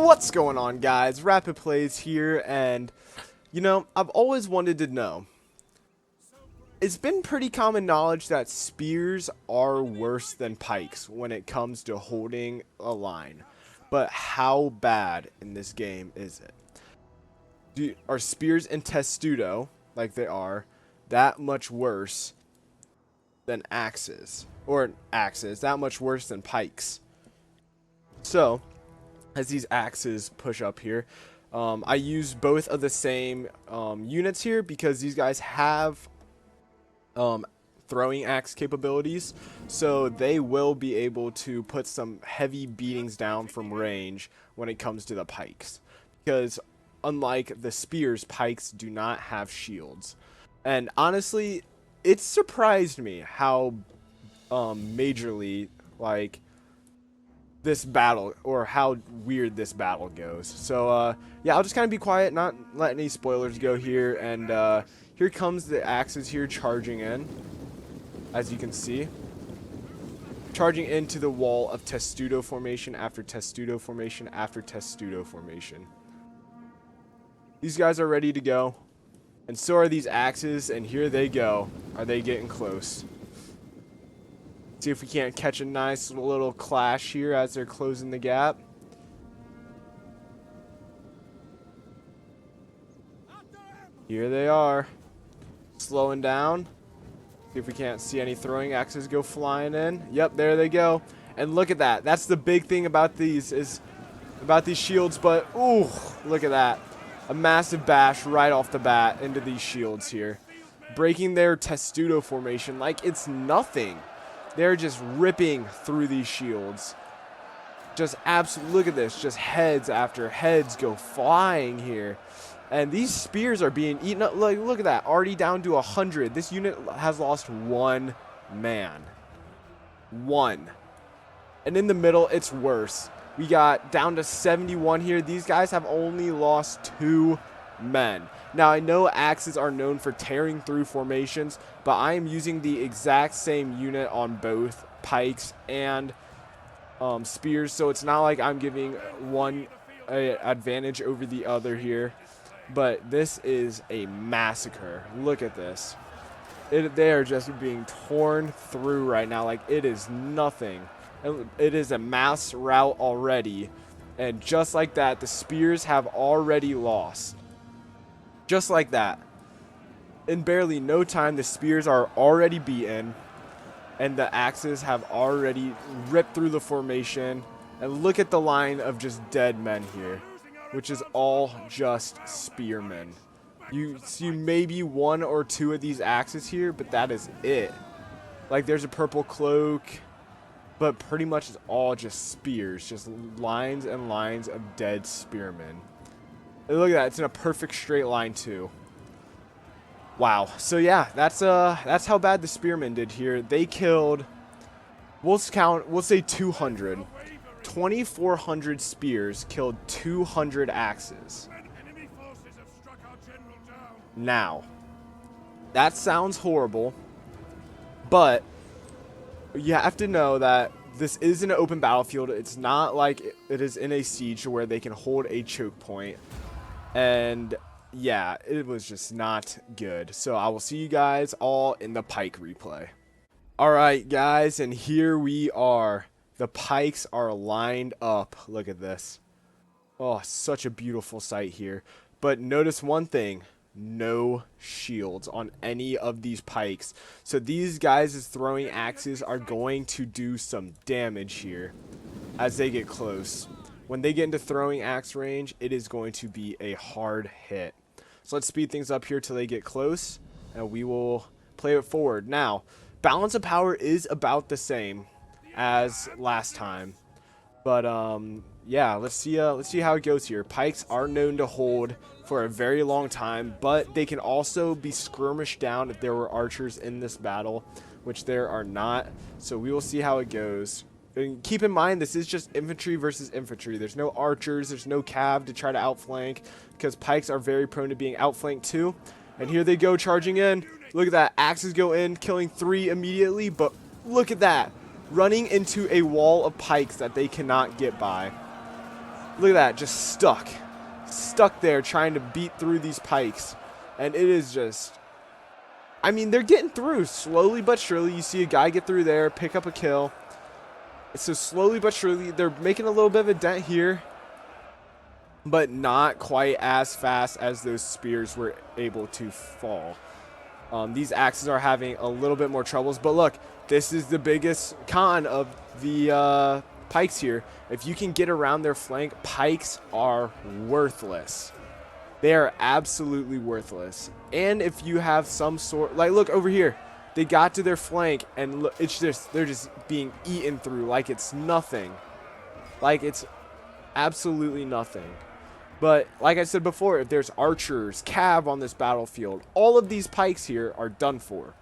What's going on, guys? Rapid Plays here, and I've always wanted to know. It's been pretty common knowledge that spears are worse than pikes when it comes to holding a line. But how bad in this game is it? Are spears in Testudo, like they are, that much worse than axes? Or axes, that much worse than pikes? So, as these axes push up here, I use both of the same units here because these guys have throwing axe capabilities, so they will be able to put some heavy beatings down from range when it comes to the pikes, because unlike the spears, pikes do not have shields. And honestly, it surprised me how majorly this battle, or how weird this battle goes. So yeah, I'll just kind of be quiet, not let any spoilers go here. And here comes the axes here charging in, as you can see, charging into the wall of Testudo formation after Testudo formation after Testudo formation. These guys are ready to go, and so are these axes, and here they go. Are they getting close? See if we can't catch a nice little clash here as they're closing the gap. Here they are, slowing down. See if we can't see any throwing axes go flying in. Yep, there they go. And look at that. That's the big thing about these, shields. But ooh, look at that. A massive bash right off the bat into these shields here, breaking their Testudo formation like it's nothing. They're just ripping through these shields. Just absolutely, look at this. Just heads after heads go flying here. And these spears are being eaten up. Like, look at that. Already down to 100. This unit has lost one man. One. And in the middle, it's worse. We got down to 71 here. These guys have only lost 2 men. Now, I know axes are known for tearing through formations, but I am using the exact same unit on both pikes and spears, so it's not like I'm giving one advantage over the other here. But this is a massacre. Look at this. They are just being torn through right now like it is nothing. It is a mass rout already, and just like that, the spears have already lost. Just like that. In barely no time, the spears are already beaten, and the axes have already ripped through the formation. And look at the line of just dead men here, which is all just spearmen. You see maybe 1 or 2 of these axes here, but that is it. Like, there's a purple cloak, but pretty much it's all just spears, just lines and lines of dead spearmen. And look at that, it's in a perfect straight line too. Wow. So yeah, that's how bad the spearmen did here. They killed, we'll say 200. 2,400 spears killed 200 axes. Now, that sounds horrible, but you have to know that this is an open battlefield. It's not like it is in a siege where they can hold a choke point. And yeah, it was just not good. So I will see you guys all in the pike replay. All right, guys, and here we are. The pikes are lined up. Look at this. Oh, such a beautiful sight here. But notice one thing. No shields on any of these pikes. So these guys' throwing axes are going to do some damage here as they get close. When they get into throwing axe range, it is going to be a hard hit. So let's speed things up here till they get close, and we will play it forward. Now, balance of power is about the same as last time, but yeah, let's see how it goes here. Pikes are known to hold for a very long time, but they can also be skirmished down if there were archers in this battle, which there are not. So we will see how it goes. And keep in mind, this is just infantry versus infantry. There's no archers, there's no cav to try to outflank, because pikes are very prone to being outflanked too. And here they go charging in. Look at that, axes go in, killing 3 immediately, but look at that, running into a wall of pikes that they cannot get by. Look at that, just stuck there trying to beat through these pikes. And it is just, I mean, they're getting through slowly but surely. You see a guy get through there, pick up a kill. So slowly but surely, they're making a little bit of a dent here, but not quite as fast as those spears were able to fall. These axes are having a little bit more troubles, but look, this is the biggest con of the pikes here. If you can get around their flank, pikes are worthless. They are absolutely worthless. And if you have some sort, like, look over here, they got to their flank and look, it's just, they're just being eaten through like it's nothing. Like it's absolutely nothing. But like I said before, if there's archers, cav on this battlefield, all of these pikes here are done for.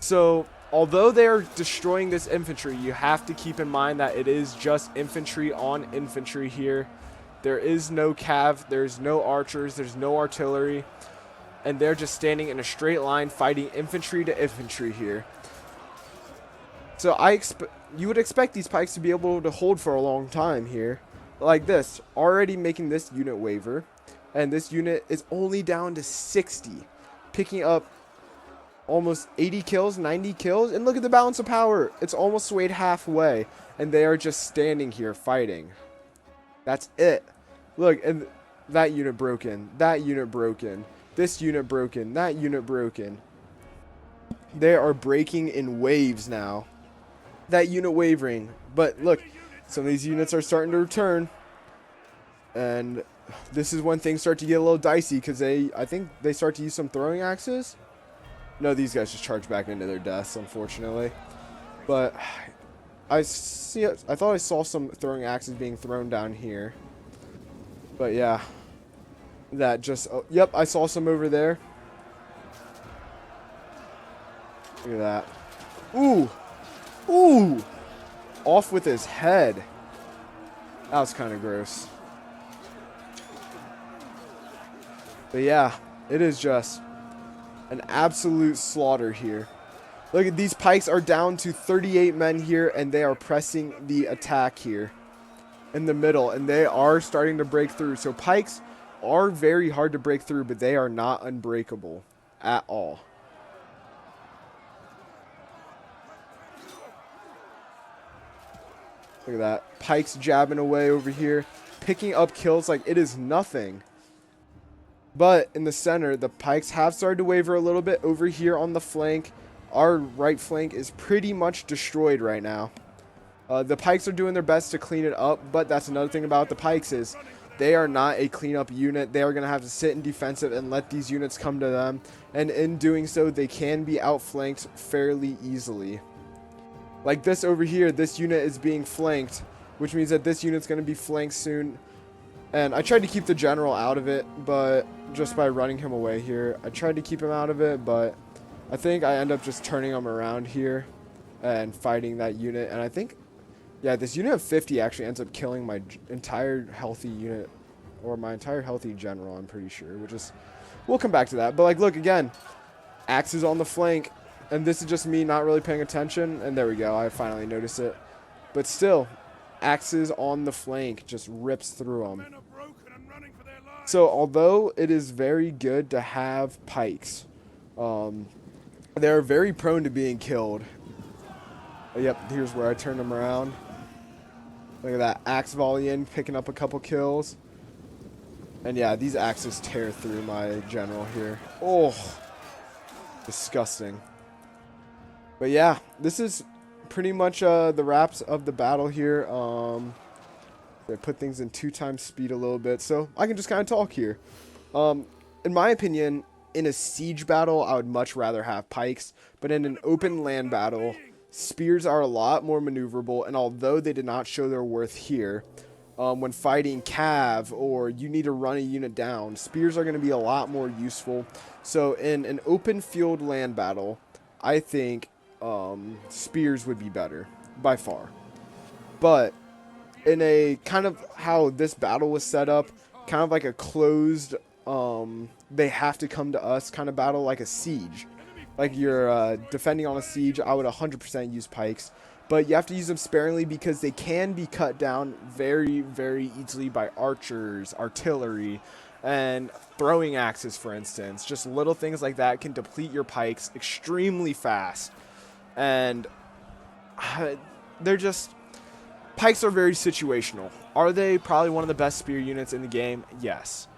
So although they are destroying this infantry, you have to keep in mind that it is just infantry on infantry here. There is no cav, there's no archers, there's no artillery, and they're just standing in a straight line fighting infantry to infantry here. So you would expect these pikes to be able to hold for a long time here. Like this, already making this unit waver, and this unit is only down to 60, picking up almost 80 kills, 90 kills, and look at the balance of power. It's almost swayed halfway, and they are just standing here fighting. That's it. Look, and that unit broken, that unit broken, this unit broken, that unit broken. They are breaking in waves now. That unit wavering, but look, some of these units are starting to return, and this is when things start to get a little dicey because I think they start to use some throwing axes. No, these guys just charge back into their deaths, unfortunately. But I thought I saw some throwing axes being thrown down here. But yeah, that just, oh, yep, I saw some over there. Look at that. Ooh, ooh. Off with his head. That was kind of gross. But yeah, it is just an absolute slaughter here. Look at these pikes are down to 38 men here, and they are pressing the attack here in the middle, and they are starting to break through. So pikes are very hard to break through, but they are not unbreakable at all. Look at that. Pikes jabbing away over here, picking up kills like it is nothing. But in the center, the pikes have started to waver a little bit. Over here on the flank, our right flank is pretty much destroyed right now. The pikes are doing their best to clean it up, but that's another thing about the pikes is they are not a cleanup unit. They are going to have to sit in defensive and let these units come to them. And in doing so, they can be outflanked fairly easily. Like this over here, this unit is being flanked, which means that this unit's going to be flanked soon. And I tried to keep the general out of it, but just by running him away here. I tried to keep him out of it, but I think I end up just turning him around here and fighting that unit. And I think, yeah, this unit of 50 actually ends up killing my entire healthy unit, or my entire healthy general, I'm pretty sure, which is, we'll come back to that. But like, look again, axes on the flank. And this is just me not really paying attention. And there we go. I finally noticed it. But still, axes on the flank just rips through them. So although it is very good to have pikes, they're very prone to being killed. Yep, here's where I turn them around. Look at that. Axe volley in, picking up a couple kills. And yeah, these axes tear through my general here. Oh, disgusting. But yeah, this is pretty much the wraps of the battle here. They put things in 2x speed a little bit, so I can just kind of talk here. In my opinion, in a siege battle, I would much rather have pikes, but in an open land battle, spears are a lot more maneuverable, and although they did not show their worth here, when fighting cav or you need to run a unit down, spears are going to be a lot more useful. So in an open field land battle, I think spears would be better by far. But in a kind of how this battle was set up, kind of like a closed they have to come to us kind of battle, like a siege, like you're defending on a siege, I would 100% use pikes. but you have to use them sparingly because they can be cut down very, very easily by archers, artillery, and throwing axes, for instance. Just little things like that can deplete your pikes extremely fast. And they're just... Pikes are very situational. Are they probably one of the best spear units in the game? Yes.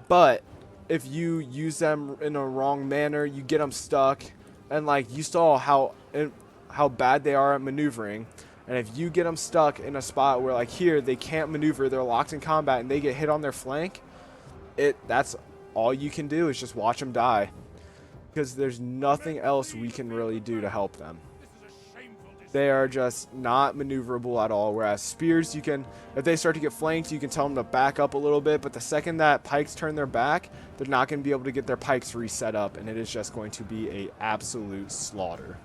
But if you use them in a wrong manner, you get them stuck. And like you saw how bad they are at maneuvering. And if you get them stuck in a spot where like here they can't maneuver, they're locked in combat and they get hit on their flank, that's all you can do is just watch them die. Because there's nothing else we can really do to help them. They are just not maneuverable at all. Whereas spears, you can, if they start to get flanked, you can tell them to back up a little bit. But the second that pikes turn their back, they're not going to be able to get their pikes reset up. And it is just going to be an absolute slaughter.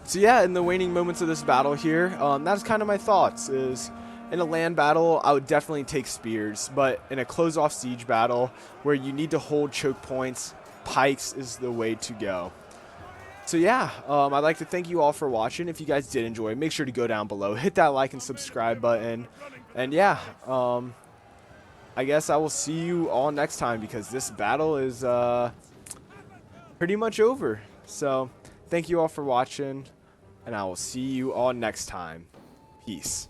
So yeah, in the waning moments of this battle here, that's kind of my thoughts. Is in a land battle, I would definitely take spears. But in a close-off siege battle, where you need to hold choke points, pikes is the way to go. So yeah, I'd like to thank you all for watching. If you guys did enjoy, make sure to go down below, hit that like and subscribe button. And yeah, I guess I will see you all next time because this battle is pretty much over. So thank you all for watching, and I will see you all next time. Peace.